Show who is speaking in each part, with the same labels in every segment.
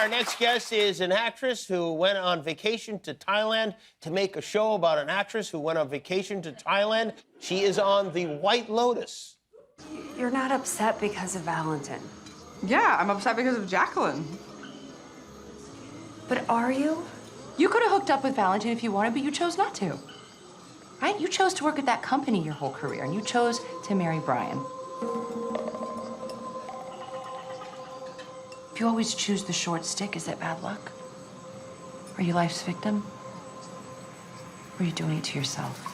Speaker 1: Our next guest is an actress who went on vacation to Thailand to make a show about an actress who went on vacation to Thailand. She is on the White Lotus.
Speaker 2: You're not upset because of Valentin.
Speaker 3: Yeah, I'm upset because of Jacqueline.
Speaker 2: But are you?
Speaker 4: You could have hooked up with Valentin if you wanted, but you chose not to. Right? You chose to work at that company your whole career, and you chose to marry Brian. If you always choose the short stick, is that bad luck? Are you life's victim? Or are you doing it to yourself?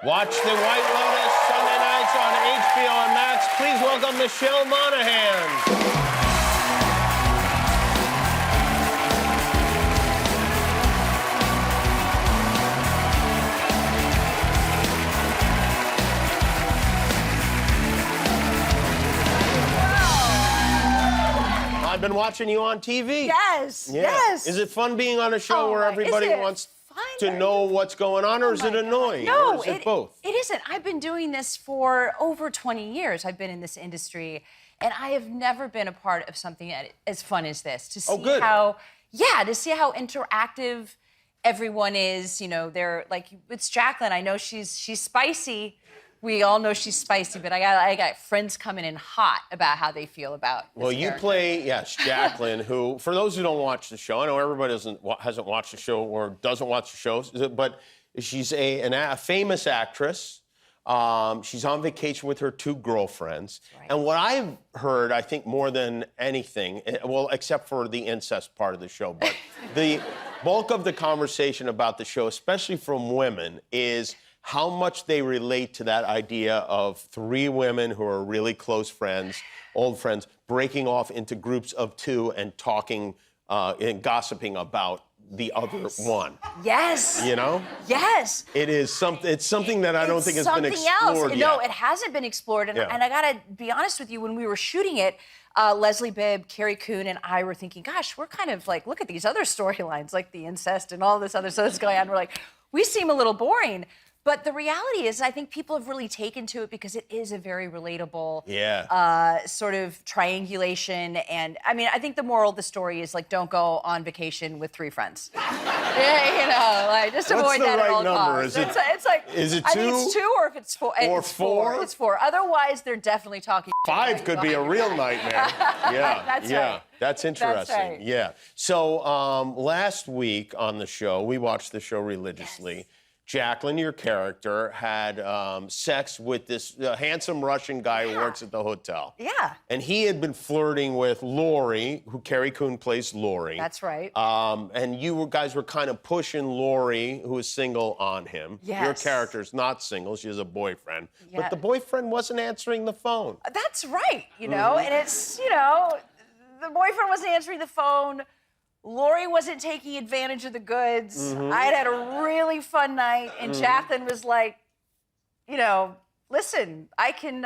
Speaker 1: Watch the White Lotus Sunday nights on HBO and Max. Please welcome Michelle Monaghan. I've been watching you on TV.
Speaker 5: Yes,
Speaker 1: Yeah.
Speaker 5: yes.
Speaker 1: Is it fun being on a show where everybody wants to know what's going on, or is it annoying?
Speaker 5: No,
Speaker 1: or is it both?
Speaker 5: It isn't. I've been doing this for over 20 years. I've been in this industry, and I have never been a part of something as fun as this. To see to see how interactive everyone is. You know, they're like, it's Jaclyn. I know she's spicy. We all know she's spicy, but I got friends coming in hot about how they feel about this
Speaker 1: Well, you
Speaker 5: character.
Speaker 1: play, Jaclyn, who, for those who don't watch the show, I know everybody hasn't watched the show or doesn't watch the show, but she's a famous actress. She's on vacation with her two girlfriends. Right. And what I've heard, I think more than anything, well, except for the incest part of the show, but the bulk of the conversation about the show, especially from women, is how much they relate to that idea of three women who are really close friends, old friends, breaking off into groups of two and talking and gossiping about the other one.
Speaker 5: Yes.
Speaker 1: You know?
Speaker 5: Yes.
Speaker 1: It is something. It's something that I don't think has been explored yet.
Speaker 5: No, it hasn't been explored. And I gotta be honest with you, when we were shooting it, Leslie Bibb, Carrie Coon, and I were thinking, gosh, we're kind of like, look at these other storylines, like the incest and all this other stuff that's going on. We're like, we seem a little boring. But the reality is, I think people have really taken to it because it is a very relatable sort of triangulation. And I mean, I think the moral of the story is like, don't go on vacation with three friends. Yeah, you know, like just avoid that at all costs. It's like,
Speaker 1: is it
Speaker 5: I think it's two, or if it's four.
Speaker 1: Or
Speaker 5: it's
Speaker 1: four?
Speaker 5: It's four. Otherwise, they're definitely talking.
Speaker 1: Five could be a real nightmare. Yeah,
Speaker 5: That's right.
Speaker 1: That's interesting.
Speaker 5: That's right.
Speaker 1: Yeah. So last week on the show, we watched the show religiously. Yes. Jaclyn, your character, had sex with this handsome Russian guy who works at the hotel.
Speaker 5: Yeah.
Speaker 1: And he had been flirting with Lori, who Carrie Coon plays Lori.
Speaker 5: That's right.
Speaker 1: And you guys were kind of pushing Lori, who is single, on him.
Speaker 5: Yes.
Speaker 1: Your character's not single. She has a boyfriend.
Speaker 5: Yeah.
Speaker 1: But the boyfriend wasn't answering the phone.
Speaker 5: That's right, you know? And it's, you know, the boyfriend wasn't answering the phone. Lori wasn't taking advantage of the goods. I had a really fun night, and Jaclyn was like, you know, listen, I can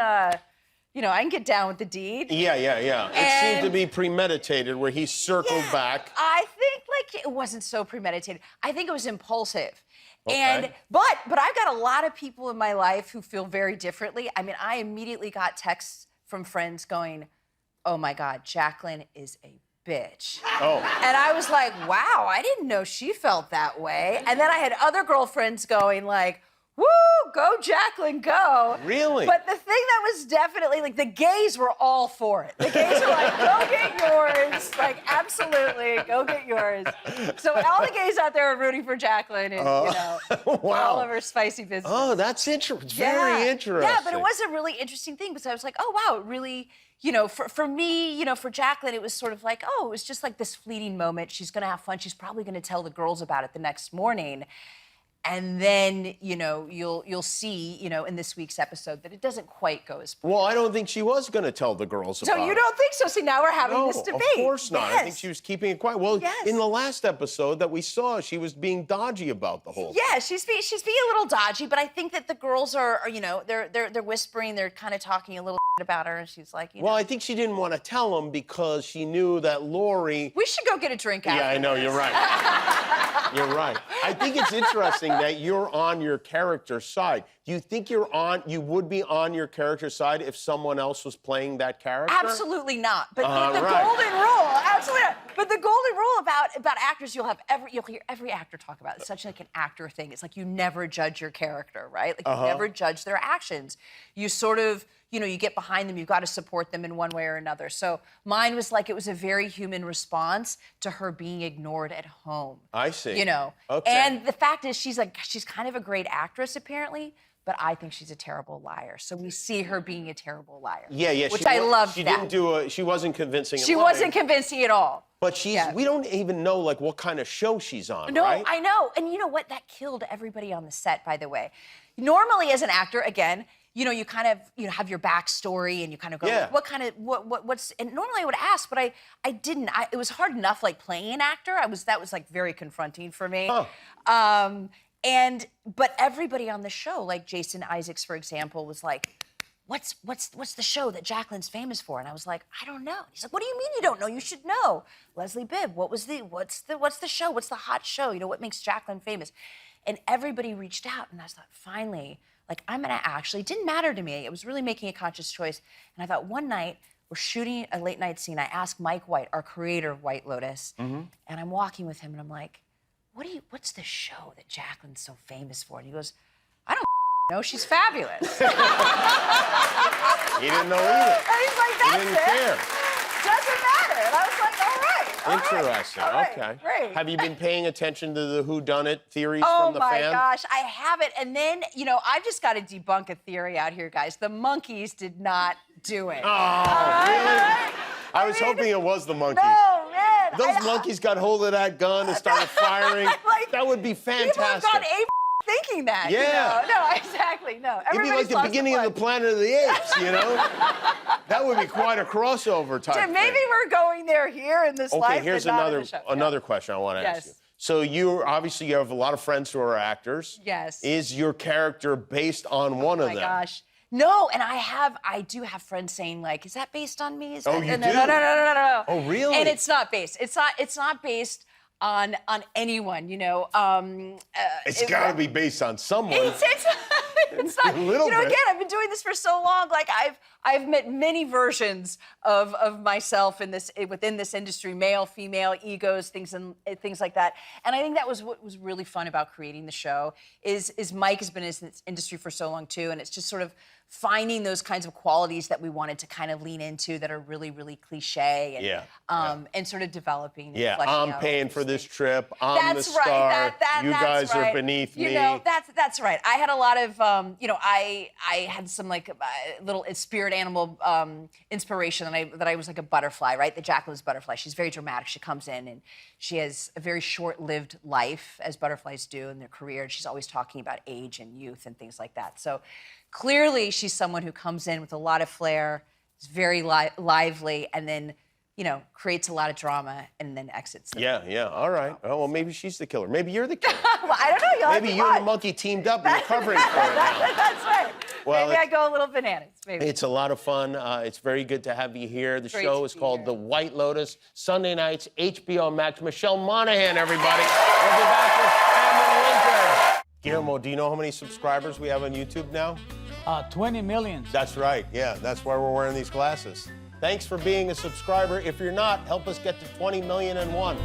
Speaker 5: get down with the deed.
Speaker 1: Yeah. It seemed to be premeditated, where he circled back.
Speaker 5: I think like it wasn't so premeditated. I think it was impulsive.
Speaker 1: Okay.
Speaker 5: And but I've got a lot of people in my life who feel very differently. I mean, I immediately got texts from friends going, "Oh my God, Jaclyn is a bitch."
Speaker 1: Oh.
Speaker 5: And I was like, wow, I didn't know she felt that way. And then I had other girlfriends going like, woo, go Jaclyn, go.
Speaker 1: Really?
Speaker 5: But the thing that was definitely, like, the gays were all for it. The gays were like, go get yours. Like, absolutely, go get yours. So all the gays out there are rooting for Jaclyn and, you know,
Speaker 1: wow.
Speaker 5: all of her spicy business.
Speaker 1: Oh, that's interesting. It's very interesting.
Speaker 5: Yeah, but it was a really interesting thing because I was like, oh, wow, it really, you know, for me, you know, for Jaclyn, it was sort of like, oh, it was just like this fleeting moment. She's going to have fun. She's probably going to tell the girls about it the next morning. And then, you know, you'll see, you know, in this week's episode that it doesn't quite go as planned.
Speaker 1: Well, I don't think she was going to tell the girls about it.
Speaker 5: So you don't think so? See, now we're having this debate.
Speaker 1: Of course not.
Speaker 5: Yes.
Speaker 1: I think she was keeping it quiet. Well, in the last episode that we saw, she was being dodgy about the whole thing.
Speaker 5: Yeah, she's being a little dodgy, but I think that the girls are you know, they're whispering, they're kind of talking a little about her, and she's like, you know.
Speaker 1: Well, I think she didn't want to tell him because she knew that Lori...
Speaker 5: We should go get a drink out.
Speaker 1: Yeah, I know, you're right. You're right. I think it's interesting that you're on your character's side. Do you think you would be on your character's side if someone else was playing that character?
Speaker 5: Absolutely not. But the
Speaker 1: right.
Speaker 5: golden rule, absolutely not. But the golden rule about actors, you'll hear every actor talk about it. It's such like an actor thing. It's like you never judge your character, right? Like you never judge their actions. You sort of, you get behind them. You've got to support them in one way or another. So mine was like it was a very human response to her being ignored at home.
Speaker 1: I see.
Speaker 5: Okay. And the fact is, she's kind of a great actress apparently. But I think she's a terrible liar. So we see her being a terrible liar.
Speaker 1: Yeah.
Speaker 5: Which I love.
Speaker 1: She wasn't convincing.
Speaker 5: She wasn't convincing at all.
Speaker 1: But we don't even know like what kind of show she's on,
Speaker 5: No,
Speaker 1: right?
Speaker 5: I know. And you know what? That killed everybody on the set, by the way. Normally, as an actor, again, you kind of have your backstory and you kind of go, what's, and normally I would ask, but I didn't. It was hard enough like playing an actor. That was like very confronting for me. Huh. But everybody on the show, like Jason Isaacs, for example, was like, what's the show that Jacqueline's famous for? And I was like, I don't know. He's like, what do you mean you don't know? You should know. Leslie Bibb, what's the show? What's the hot show? What makes Jacqueline famous? And everybody reached out, and I thought, finally, like I'm gonna actually, it didn't matter to me. It was really making a conscious choice. And I thought one night, we're shooting a late night scene. I asked Mike White, our creator of White Lotus, and I'm walking with him, and I'm like, what's the show that Jacqueline's so famous for? And he goes, I don't know, she's fabulous.
Speaker 1: He didn't know either.
Speaker 5: And he's like, that's
Speaker 1: he didn't care.
Speaker 5: Doesn't matter. And I was like, all right.
Speaker 1: Interesting.
Speaker 5: All right,
Speaker 1: Okay.
Speaker 5: great.
Speaker 1: Have you been paying attention to the whoddunit theories from the fans?
Speaker 5: Oh my gosh, I haven't. And then, I've just got to debunk a theory out here, guys. The monkeys did not do it.
Speaker 1: Oh, really? I was hoping it was the monkeys.
Speaker 5: No, man.
Speaker 1: Those monkeys got hold of that gun and started firing. That would be fantastic.
Speaker 5: People have gone ape thinking that.
Speaker 1: Yeah.
Speaker 5: No, exactly. No.
Speaker 1: It'd be like the beginning of the Planet of the Apes, That would be quite a crossover type
Speaker 5: Maybe
Speaker 1: thing.
Speaker 5: we're going there here in this life.
Speaker 1: Okay, here's
Speaker 5: but not in the show.
Speaker 1: another question I want to ask you. So you have a lot of friends who are actors.
Speaker 5: Yes.
Speaker 1: Is your character based on one of them?
Speaker 5: Oh my gosh. No, and I do have friends saying like, is that based on me?
Speaker 1: Oh, you do?
Speaker 5: No.
Speaker 1: Oh, really?
Speaker 5: And it's not based. It's not based on anyone,
Speaker 1: It's got to be based on someone.
Speaker 5: It's not.
Speaker 1: A little bit.
Speaker 5: Again, I've been doing this for so long. Like I've met many versions of myself within this industry, male, female, egos, things like that. And I think that was what was really fun about creating the show. Is Mike has been in this industry for so long too, and it's just sort of finding those kinds of qualities that we wanted to kind of lean into that are really, really cliche and and sort of developing.
Speaker 1: Yeah,
Speaker 5: and
Speaker 1: I'm
Speaker 5: out
Speaker 1: paying for this trip. I'm
Speaker 5: that's
Speaker 1: the star.
Speaker 5: Right.
Speaker 1: You
Speaker 5: that's
Speaker 1: guys
Speaker 5: right.
Speaker 1: are beneath me.
Speaker 5: That's right. I had a lot of, I had some like little spirit animal inspiration that I was like a butterfly, right? The Jacqueline's butterfly. She's very dramatic. She comes in and she has a very short-lived life, as butterflies do in their career. And she's always talking about age and youth and things like that. So clearly she's someone who comes in with a lot of flair, is very lively, and then, creates a lot of drama and then exits.
Speaker 1: Yeah. All right. Oh, well, maybe she's the killer. Maybe you're the killer.
Speaker 5: Well, I don't know.
Speaker 1: Maybe you and the monkey teamed up and you're covering for it now.
Speaker 5: That's right.
Speaker 1: Well,
Speaker 5: maybe I go a little bananas. Maybe.
Speaker 1: It's a lot of fun. It's very good to have you here. The
Speaker 5: Great
Speaker 1: show
Speaker 5: to
Speaker 1: is
Speaker 5: be
Speaker 1: called
Speaker 5: here.
Speaker 1: The White Lotus, Sunday nights, HBO Max. Michelle Monaghan, everybody. We'll be back with Cameron Winter. Guillermo, do you know how many subscribers we have on YouTube now?
Speaker 6: 20 million.
Speaker 1: That's right. Yeah, that's why we're wearing these glasses. Thanks for being a subscriber. If you're not, help us get to 20,000,001.